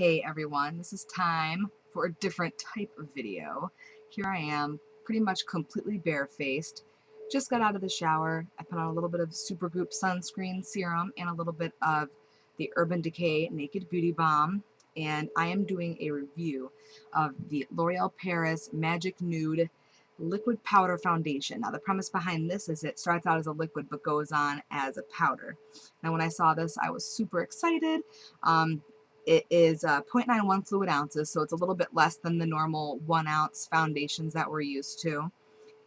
Hey everyone, this is time for a different type of video. Here I am, pretty much completely barefaced. Just got out of the shower. I put on a little bit of Supergoop sunscreen serum and a little bit of the Urban Decay Naked Beauty Balm. And I am doing a review of the L'Oreal Paris Magic Nude Liquid Powder Foundation. Now the premise behind this is it starts out as a liquid but goes on as a powder. Now when I saw this, I was super excited. It is 0.91 fluid ounces, so it's a little bit less than the normal 1 ounce foundations that we're used to.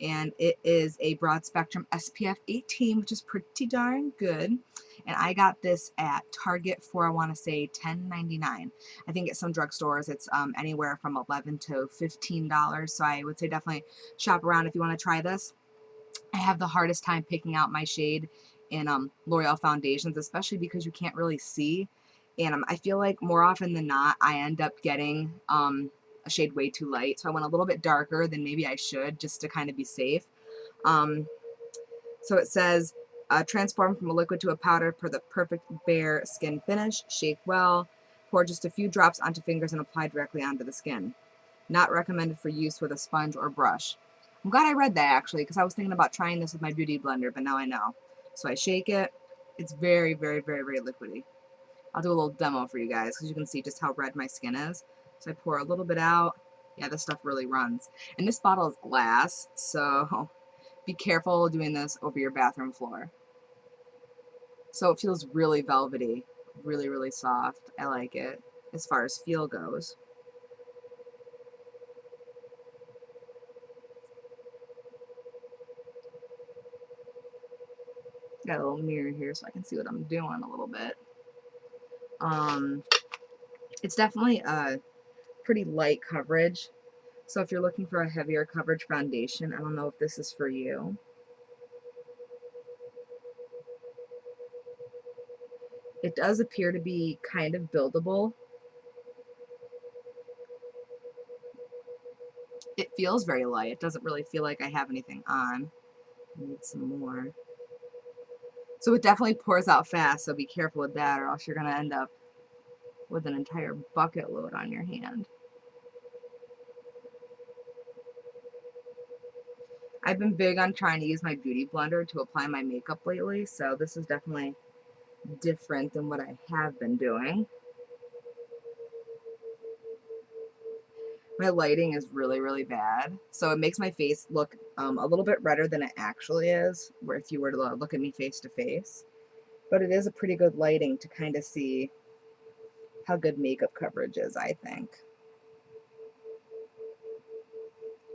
And it is a broad spectrum SPF 18, which is pretty darn good. And I got this at Target for, I want to say, $10.99. I think at some drugstores it's anywhere from $11 to $15. So I would say definitely shop around if you want to try this. I have the hardest time picking out my shade in L'Oreal foundations, especially because you can't really see. And I feel like more often than not, I end up getting a shade way too light. So I went a little bit darker than maybe I should just to kind of be safe. Um, so it says, transform from a liquid to a powder for the perfect bare skin finish. Shake well. Pour just a few drops onto fingers and apply directly onto the skin. Not recommended for use with a sponge or brush. I'm glad I read that actually because I was thinking about trying this with my beauty blender, but now I know. So I shake it. It's very, very, very, very liquidy. I'll do a little demo for you guys because you can see just how red my skin is. So I pour a little bit out. Yeah, this stuff really runs. And this bottle is glass, so be careful doing this over your bathroom floor. So it feels really velvety, really, really soft. I like it as far as feel goes. Got a little mirror here so I can see what I'm doing a little bit. It's definitely a pretty light coverage. So if you're looking for a heavier coverage foundation, I don't know if this is for you. It does appear to be kind of buildable. It feels very light. It doesn't really feel like I have anything on. I need some more. So it definitely pours out fast, so be careful with that or else you're going to end up with an entire bucket load on your hand. I've been big on trying to use my beauty blender to apply my makeup lately, so this is definitely different than what I have been doing. My lighting is really, really bad, so it makes my face look a little bit redder than it actually is, where if you were to look at me face to face. But it is a pretty good lighting to kind of see how good makeup coverage is, I think.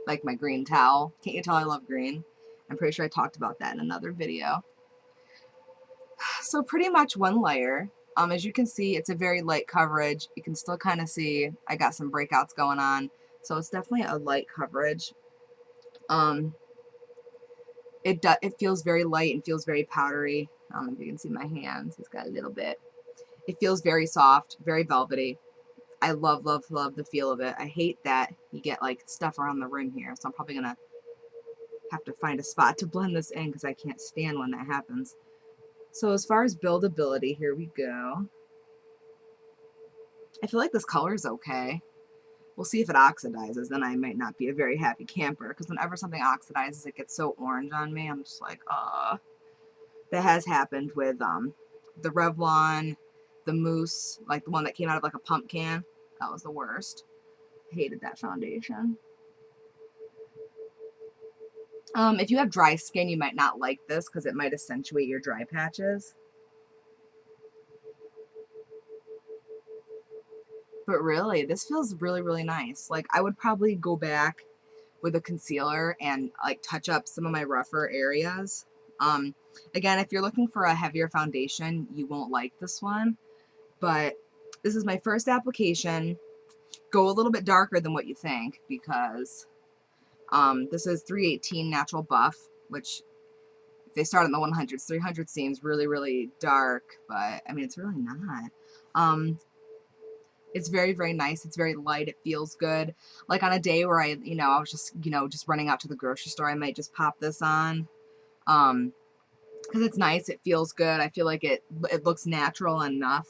Like my green towel. Can't you tell I love green? I'm pretty sure I talked about that in another video. So pretty much one layer. As you can see, it's a very light coverage. You can still kind of see I got some breakouts going on. So it's definitely a light coverage. It feels very light and feels very powdery. I don't know if you can see my hands. It's got a little bit. It feels very soft, very velvety. I love, love, love the feel of it. I hate that you get like stuff around the rim here. So I'm probably going to have to find a spot to blend this in because I can't stand when that happens. So as far as buildability, here we go. I feel like this color is okay. We'll see if it oxidizes, then I might not be a very happy camper, because whenever something oxidizes, it gets so orange on me. I'm just like, that has happened with the Revlon, the Mousse, like the one that came out of like a pump can. That was the worst. Hated that foundation. If you have dry skin, you might not like this because it might accentuate your dry patches. But really, this feels really, really nice. Like, I would probably go back with a concealer and like touch up some of my rougher areas. Again, if you're looking for a heavier foundation, you won't like this one. But this is my first application. Go a little bit darker than what you think because this is 318 Natural Buff, which if they start in the 100s, 300 seems really, really dark, but I mean, it's really not. It's very, very nice. It's very light. It feels good. Like on a day where I was just, just running out to the grocery store, I might just pop this on. Because it's nice. It feels good. I feel like it looks natural enough.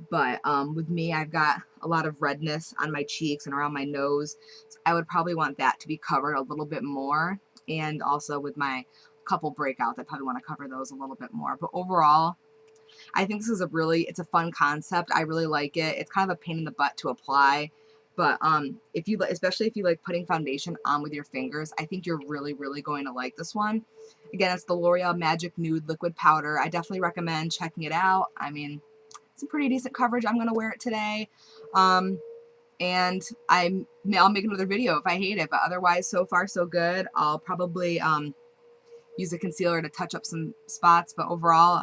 But with me, I've got a lot of redness on my cheeks and around my nose. So I would probably want that to be covered a little bit more. And also with my couple breakouts, I probably want to cover those a little bit more. But overall, I think this is it's a fun concept. I really like it. It's kind of a pain in the butt to apply. But if you, especially if you like putting foundation on with your fingers, I think you're really, really going to like this one. Again, it's the L'Oreal Magic Nude Liquid Powder. I definitely recommend checking it out. I mean, it's a pretty decent coverage. I'm going to wear it today. And I'll make another video if I hate it. But otherwise, so far, so good. I'll probably use a concealer to touch up some spots. But overall,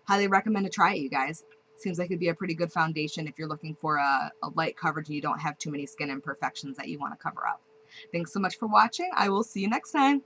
highly recommend to try it, you guys. Seems like it'd be a pretty good foundation if you're looking for a light coverage and you don't have too many skin imperfections that you want to cover up. Thanks so much for watching. I will see you next time.